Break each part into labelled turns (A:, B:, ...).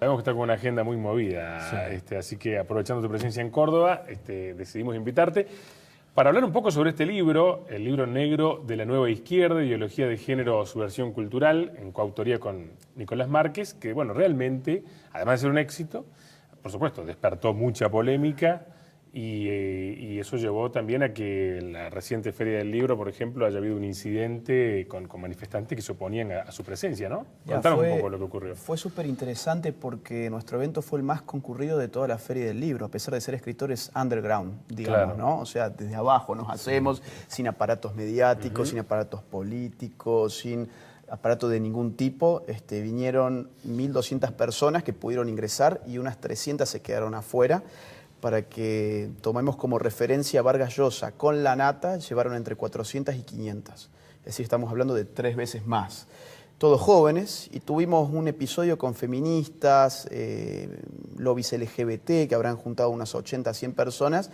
A: Sabemos que está con una agenda muy movida,
B: Sí.
A: así que aprovechando tu presencia en Córdoba, decidimos invitarte para hablar un poco sobre este libro, el libro negro de la nueva izquierda, ideología de género o subversión cultural, en coautoría con Nicolás Márquez, que bueno, realmente, además de ser un éxito, por supuesto, despertó mucha polémica y eso llevó también a que en la reciente Feria del Libro, por ejemplo, haya habido un incidente con manifestantes que se oponían a su presencia, ¿no? Contanos un poco lo que ocurrió.
C: Fue súper interesante porque nuestro evento fue el más concurrido de toda la Feria del Libro, a pesar de ser escritores underground, digamos,
A: Claro.
C: ¿no? O sea, desde abajo nos hacemos, sin aparatos mediáticos, sin aparatos políticos, sin aparato de ningún tipo. Vinieron 1.200 personas que pudieron ingresar y unas 300 se quedaron afuera. Para que tomemos como referencia a Vargas Llosa, con La Nata llevaron entre 400 y 500. Es decir, estamos hablando de 3 veces más. Todos jóvenes, y tuvimos un episodio con feministas, lobbies LGBT, que habrán juntado unas 80, 100 personas,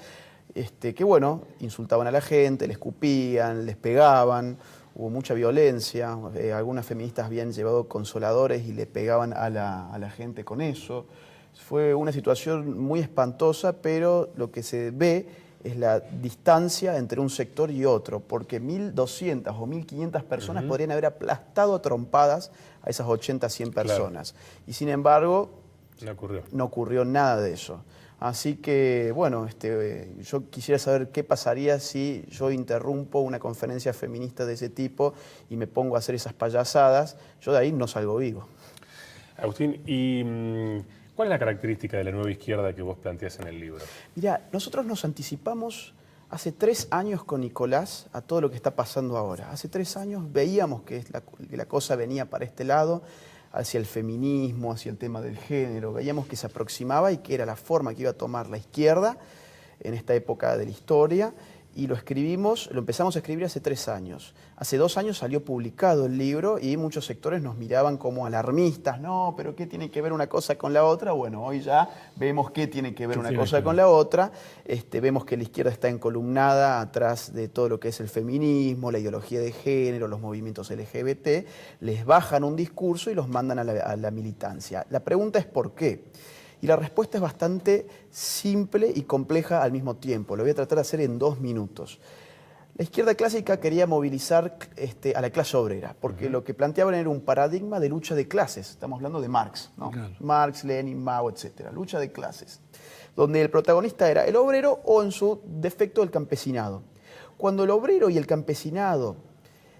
C: que bueno, insultaban a la gente, les escupían, les pegaban, hubo mucha violencia, algunas feministas habían llevado consoladores y le pegaban a la gente con eso. Fue una situación muy espantosa, pero lo que se ve es la distancia entre un sector y otro, porque 1.200 o 1.500 personas podrían haber aplastado a trompadas a esas 80, 100 personas. Claro. Y sin embargo, no ocurrió nada de eso. Así que, bueno, yo quisiera saber qué pasaría si yo interrumpo una conferencia feminista de ese tipo y me pongo a hacer esas payasadas. Yo de ahí no salgo vivo.
A: Agustín, ¿cuál es la característica de la nueva izquierda que vos planteás en el libro?
C: Mira, nosotros nos anticipamos hace 3 años con Nicolás a todo lo que está pasando ahora. Hace 3 años veíamos que la cosa venía para este lado, hacia el feminismo, hacia el tema del género. Veíamos que se aproximaba y que era la forma que iba a tomar la izquierda en esta época de la historia. Y lo empezamos a escribir hace 3 años. Hace 2 años salió publicado el libro y muchos sectores nos miraban como alarmistas. No, pero ¿qué tiene que ver una cosa con la otra? Bueno, hoy ya vemos qué tiene que ver una cosa con la otra. Vemos que la izquierda está encolumnada atrás de todo lo que es el feminismo, la ideología de género, los movimientos LGBT. Les bajan un discurso y los mandan a la militancia. La pregunta es ¿por qué? Y la respuesta es bastante simple y compleja al mismo tiempo. Lo voy a tratar de hacer en 2 minutos. La izquierda clásica quería movilizar a la clase obrera, porque lo que planteaban era un paradigma de lucha de clases. Estamos hablando de Marx, ¿no? Claro. Marx, Lenin, Mao, etc. Lucha de clases, donde el protagonista era el obrero o, en su defecto, el campesinado. Cuando el obrero y el campesinado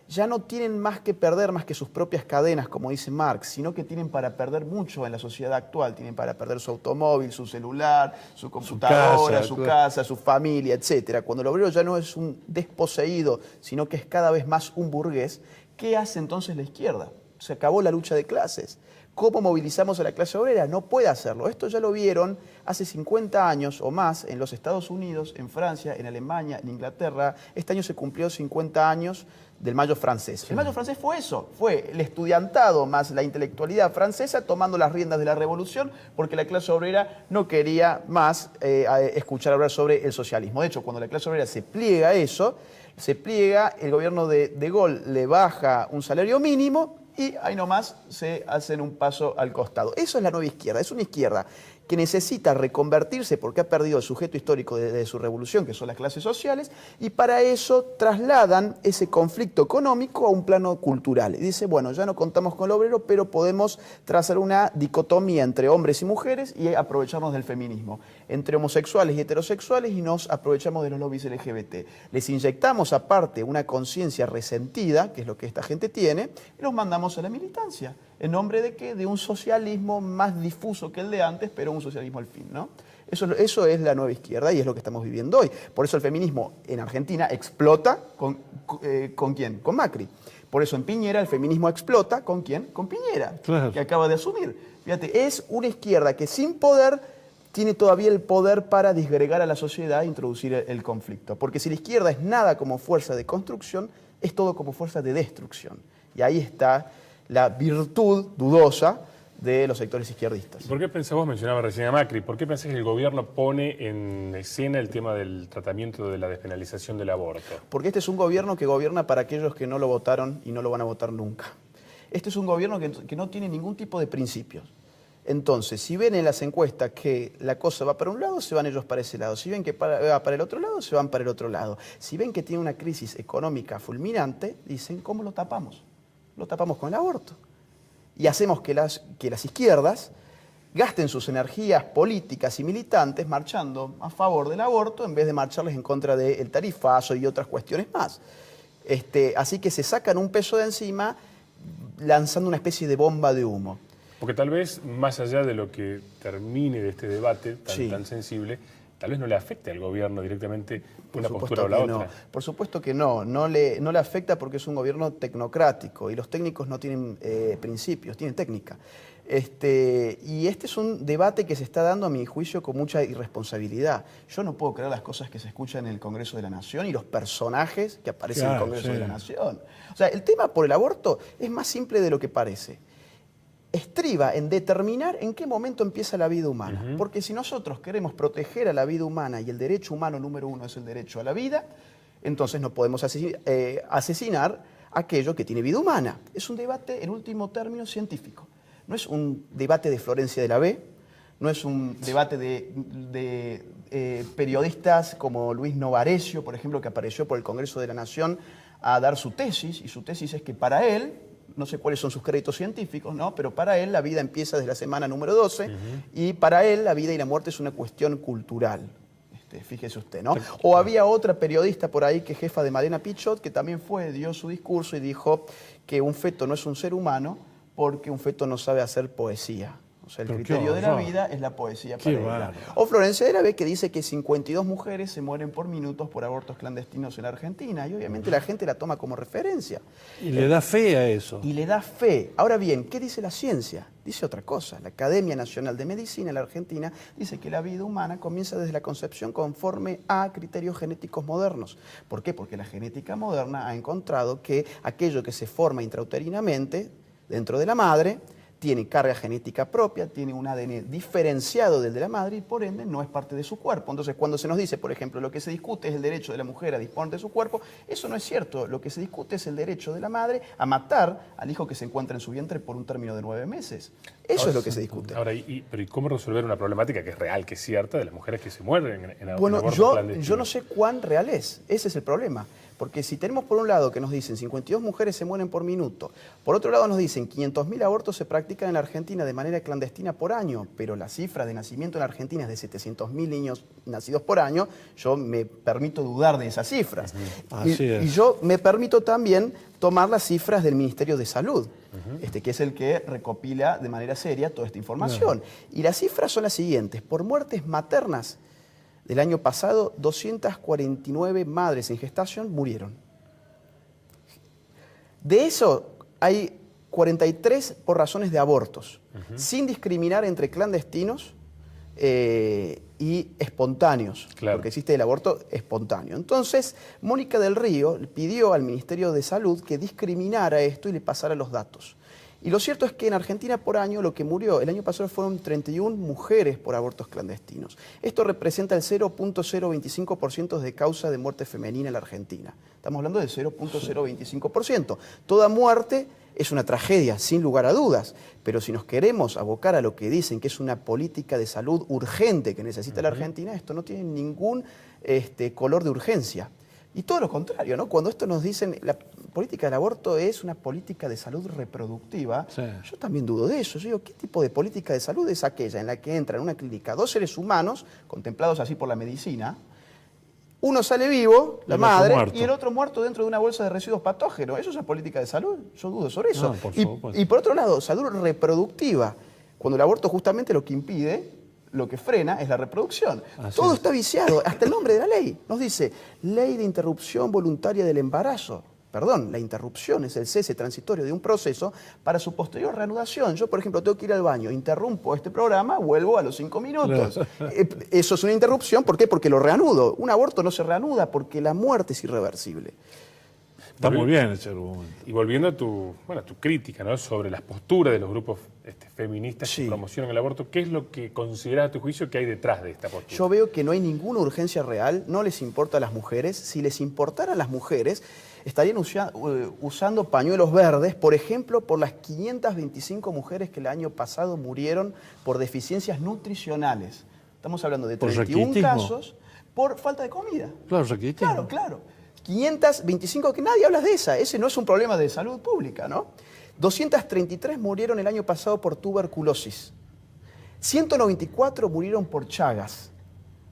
C: ya no tienen más que perder más que sus propias cadenas, como dice Marx, sino que tienen para perder mucho en la sociedad actual. Tienen para perder su automóvil, su celular, su computadora, su casa, su familia, etc. Cuando el obrero ya no es un desposeído, sino que es cada vez más un burgués, ¿qué hace entonces la izquierda? Se acabó la lucha de clases. ¿Cómo movilizamos a la clase obrera? No puede hacerlo. Esto ya lo vieron hace 50 años o más en los Estados Unidos, en Francia, en Alemania, en Inglaterra. Este año se cumplió 50 años del Mayo francés. Sí. El Mayo francés fue eso, fue el estudiantado más la intelectualidad francesa tomando las riendas de la revolución porque la clase obrera no quería más escuchar hablar sobre el socialismo. De hecho, cuando la clase obrera se pliega a eso, el gobierno de Gaulle le baja un salario mínimo y ahí nomás se hacen un paso al costado. Eso es la nueva izquierda, es una izquierda que necesita reconvertirse porque ha perdido el sujeto histórico de su revolución, que son las clases sociales, y para eso trasladan ese conflicto económico a un plano cultural. Y dice, bueno, ya no contamos con el obrero, pero podemos trazar una dicotomía entre hombres y mujeres y aprovecharnos del feminismo, entre homosexuales y heterosexuales, y nos aprovechamos de los lobbies LGBT. Les inyectamos aparte una conciencia resentida, que es lo que esta gente tiene, y los mandamos a la militancia. ¿En nombre de qué? De un socialismo más difuso que el de antes, pero un socialismo al fin, ¿no? Eso es la nueva izquierda y es lo que estamos viviendo hoy. Por eso el feminismo en Argentina explota ¿con quién? Con Macri. Por eso en Piñera el feminismo explota ¿con quién? Con Piñera, claro, que acaba de asumir. Fíjate, es una izquierda que sin poder tiene todavía el poder para disgregar a la sociedad e introducir el conflicto. Porque si la izquierda es nada como fuerza de construcción, es todo como fuerza de destrucción. Y ahí está la virtud dudosa de los sectores izquierdistas.
A: ¿Por qué pensás, vos mencionabas recién a Macri, por qué pensás que el gobierno pone en escena el tema del tratamiento de la despenalización del aborto?
C: Porque este es un gobierno que gobierna para aquellos que no lo votaron y no lo van a votar nunca. Este es un gobierno que no tiene ningún tipo de principios. Entonces, si ven en las encuestas que la cosa va para un lado, se van ellos para ese lado. Si ven que va para el otro lado, se van para el otro lado. Si ven que tiene una crisis económica fulminante, dicen, ¿cómo lo tapamos? Lo tapamos con el aborto. Y hacemos que las izquierdas gasten sus energías políticas y militantes marchando a favor del aborto en vez de marcharles en contra del tarifazo y otras cuestiones más. Así que se sacan un peso de encima lanzando una especie de bomba de humo.
A: Porque tal vez, más allá de lo que termine de este debate tan sensible, tal vez no le afecte al gobierno directamente una postura o la otra.
C: Por supuesto que no. No le afecta porque es un gobierno tecnocrático y los técnicos no tienen principios, tienen técnica. Y este es un debate que se está dando, a mi juicio, con mucha irresponsabilidad. Yo no puedo creer las cosas que se escuchan en el Congreso de la Nación y los personajes que aparecen en el Congreso de la Nación. O sea, el tema por el aborto es más simple de lo que parece. Estriba en determinar en qué momento empieza la vida humana. Porque si nosotros queremos proteger a la vida humana y el derecho humano número uno es el derecho a la vida, entonces no podemos asesinar aquello que tiene vida humana. Es un debate, en último término, científico. No es un debate de Florencia de la B, no es un debate de periodistas como Luis Novarecio, por ejemplo, que apareció por el Congreso de la Nación a dar su tesis, y su tesis es que para él, no sé cuáles son sus créditos científicos, ¿no? Pero para él la vida empieza desde la semana número 12 y para él la vida y la muerte es una cuestión cultural. Fíjese usted, ¿no? O había otra periodista por ahí que es jefa de Malena Pichot, que también dio su discurso y dijo que un feto no es un ser humano porque un feto no sabe hacer poesía. O sea, el criterio de la vida es la poesía para ella. O Florencia de la B, que dice que 52 mujeres se mueren por minutos por abortos clandestinos en Argentina. Y obviamente la gente la toma como referencia.
B: Y le da fe a eso.
C: Y le da fe. Ahora bien, ¿qué dice la ciencia? Dice otra cosa. La Academia Nacional de Medicina en la Argentina dice que la vida humana comienza desde la concepción conforme a criterios genéticos modernos. ¿Por qué? Porque la genética moderna ha encontrado que aquello que se forma intrauterinamente dentro de la madre tiene carga genética propia, tiene un ADN diferenciado del de la madre y por ende no es parte de su cuerpo. Entonces, cuando se nos dice, por ejemplo, lo que se discute es el derecho de la mujer a disponer de su cuerpo, eso no es cierto. Lo que se discute es el derecho de la madre a matar al hijo que se encuentra en su vientre por un término de 9 meses. Eso es lo que se discute.
A: Ahora, pero ¿y cómo resolver una problemática que es real, que es cierta, de las mujeres que se mueren en
C: bueno,
A: abortos clandestinos?
C: Yo no sé cuán real es. Ese es el problema. Porque si tenemos por un lado que nos dicen 52 mujeres se mueren por minuto, por otro lado nos dicen 500.000 abortos se practican en la Argentina de manera clandestina por año, pero la cifra de nacimiento en la Argentina es de 700.000 niños nacidos por año, yo me permito dudar de esas cifras. Y yo me permito también tomar las cifras del Ministerio de Salud, que es el que recopila de manera seria toda esta información. Y las cifras son las siguientes: por muertes maternas, del año pasado, 249 madres en gestación murieron. De eso hay 43 por razones de abortos, sin discriminar entre clandestinos y espontáneos, porque existe el aborto espontáneo. Entonces, Mónica del Río pidió al Ministerio de Salud que discriminara esto y le pasara los datos. Y lo cierto es que en Argentina por año lo que murió el año pasado fueron 31 mujeres por abortos clandestinos. Esto representa el 0.025% de causa de muerte femenina en la Argentina. Estamos hablando del 0.025%. Toda muerte es una tragedia, sin lugar a dudas, pero si nos queremos abocar a lo que dicen que es una política de salud urgente que necesita la Argentina, esto no tiene ningún color de urgencia. Y todo lo contrario, ¿no? Cuando esto nos dicen la política del aborto es una política de salud reproductiva, yo también dudo de eso. Yo digo, ¿qué tipo de política de salud es aquella en la que entran en una clínica 2 seres humanos, contemplados así por la medicina, uno sale vivo, la madre, y el otro muerto dentro de una bolsa de residuos patógenos? ¿Eso es una política de salud? Yo dudo sobre eso. Y por otro lado, salud reproductiva, cuando el aborto justamente lo que impide, lo que frena es la reproducción. Todo está viciado, hasta el nombre de la ley. Nos dice, Ley de Interrupción Voluntaria del Embarazo. Perdón, la interrupción es el cese transitorio de un proceso para su posterior reanudación. Yo, por ejemplo, tengo que ir al baño, interrumpo este programa, vuelvo a los 5 minutos. Eso es una interrupción, ¿por qué? Porque lo reanudo. Un aborto no se reanuda porque la muerte es irreversible.
B: Está muy bien ese argumento.
A: Y volviendo a tu crítica, ¿no?, sobre las posturas de los grupos feministas que promocionan el aborto, ¿qué es lo que consideras a tu juicio que hay detrás de esta postura?
C: Yo veo que no hay ninguna urgencia real, no les importa a las mujeres. Si les importaran las mujeres, estarían usando pañuelos verdes, por ejemplo, por las 525 mujeres que el año pasado murieron por deficiencias nutricionales. Estamos hablando de 31 casos por falta de comida.
B: Claro, raquitismo.
C: Claro, claro. 525, que nadie habla de esa. Ese no es un problema de salud pública, ¿no? 233 murieron el año pasado por tuberculosis. 194 murieron por Chagas.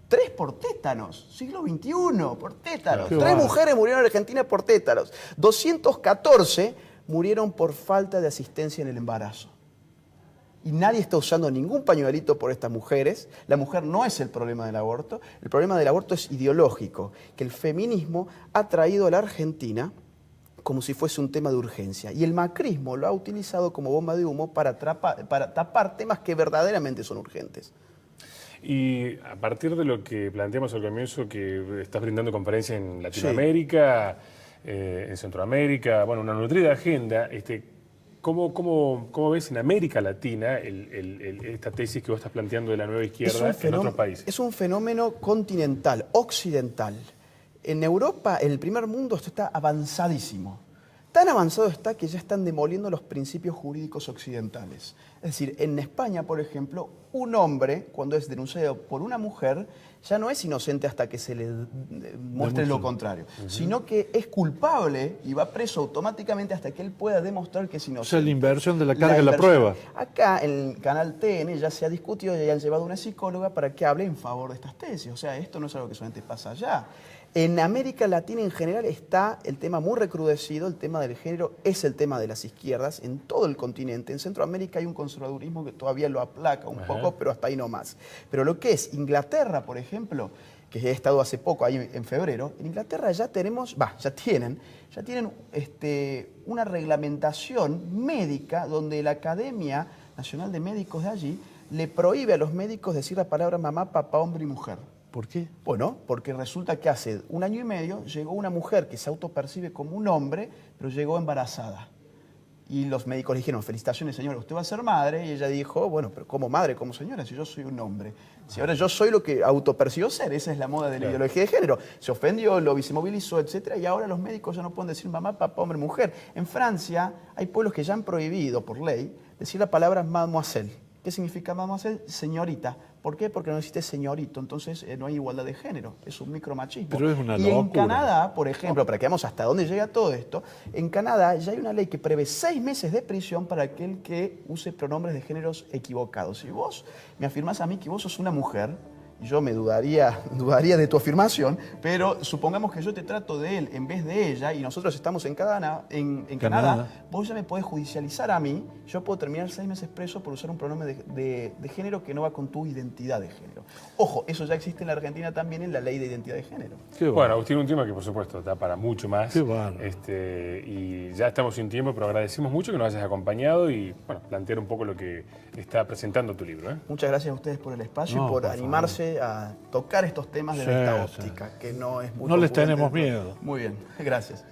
C: 3 por tétanos, siglo XXI, por tétanos. 3 mujeres murieron en Argentina por tétanos. 214 murieron por falta de asistencia en el embarazo. Y nadie está usando ningún pañuelito por estas mujeres. La mujer no es el problema del aborto. El problema del aborto es ideológico, que el feminismo ha traído a la Argentina como si fuese un tema de urgencia. Y el macrismo lo ha utilizado como bomba de humo para tapar temas que verdaderamente son urgentes.
A: Y a partir de lo que planteamos al comienzo, que estás brindando conferencias en Latinoamérica, en Centroamérica, bueno, una nutrida agenda, ¿cómo ves en América Latina esta tesis que vos estás planteando de la nueva izquierda en otros países?
C: Es un fenómeno continental, occidental. En Europa, en el primer mundo, esto está avanzadísimo. Tan avanzado está que ya están demoliendo los principios jurídicos occidentales. Es decir, en España, por ejemplo, un hombre, cuando es denunciado por una mujer, ya no es inocente hasta que se le muestre lo contrario, sino que es culpable y va preso automáticamente hasta que él pueda demostrar que es inocente.
B: O sea, la inversión de la carga en la prueba.
C: Acá, en el canal TN, ya se ha discutido y han llevado a una psicóloga para que hable en favor de estas tesis. O sea, esto no es algo que solamente pasa allá. En América Latina en general está el tema muy recrudecido, el tema del género es el tema de las izquierdas en todo el continente. En Centroamérica hay un conservadurismo que todavía lo aplaca un poco, pero hasta ahí no más. Pero lo que es Inglaterra, por ejemplo, que he estado hace poco, ahí en febrero, en Inglaterra ya tienen una reglamentación médica donde la Academia Nacional de Médicos de allí le prohíbe a los médicos decir la palabra mamá, papá, hombre y mujer.
B: ¿Por qué?
C: Bueno, porque resulta que hace 1 año y medio llegó una mujer que se autopercibe como un hombre, pero llegó embarazada. Y los médicos le dijeron, felicitaciones señora, usted va a ser madre. Y ella dijo, bueno, pero ¿cómo madre, cómo señora? Si yo soy un hombre. Si ahora yo soy lo que autopercibió ser, esa es la moda de la ideología de género. Se ofendió, lo visibilizó, etc. Y ahora los médicos ya no pueden decir mamá, papá, hombre, mujer. En Francia hay pueblos que ya han prohibido por ley decir la palabra mademoiselle. ¿Qué significa mademoiselle? Señorita. ¿Por qué? Porque no existe señorito, entonces no hay igualdad de género, es un micromachismo.
B: Pero es una
C: y
B: locura.
C: en Canadá, por ejemplo, para que veamos hasta dónde llega todo esto, en Canadá ya hay una ley que prevé 6 meses de prisión para aquel que use pronombres de géneros equivocados. Si vos me afirmás a mí que vos sos una mujer, yo me dudaría de tu afirmación, pero supongamos que yo te trato de él en vez de ella y nosotros estamos en Canadá, vos ya me podés judicializar a mí, yo puedo terminar 6 meses preso por usar un pronombre de género que no va con tu identidad de género. Ojo, eso ya existe en la Argentina también en la ley de identidad de género.
A: Bueno, Agustín, un tema que por supuesto da para mucho más.
B: Qué bueno.
A: Y ya estamos sin tiempo, pero agradecemos mucho que nos hayas acompañado y bueno, plantear un poco lo que está presentando tu libro.
C: Muchas gracias a ustedes por el espacio y por animarse a tocar estos temas de esta óptica, que no es muy
B: No les tenemos miedo.
C: Muy bien, gracias.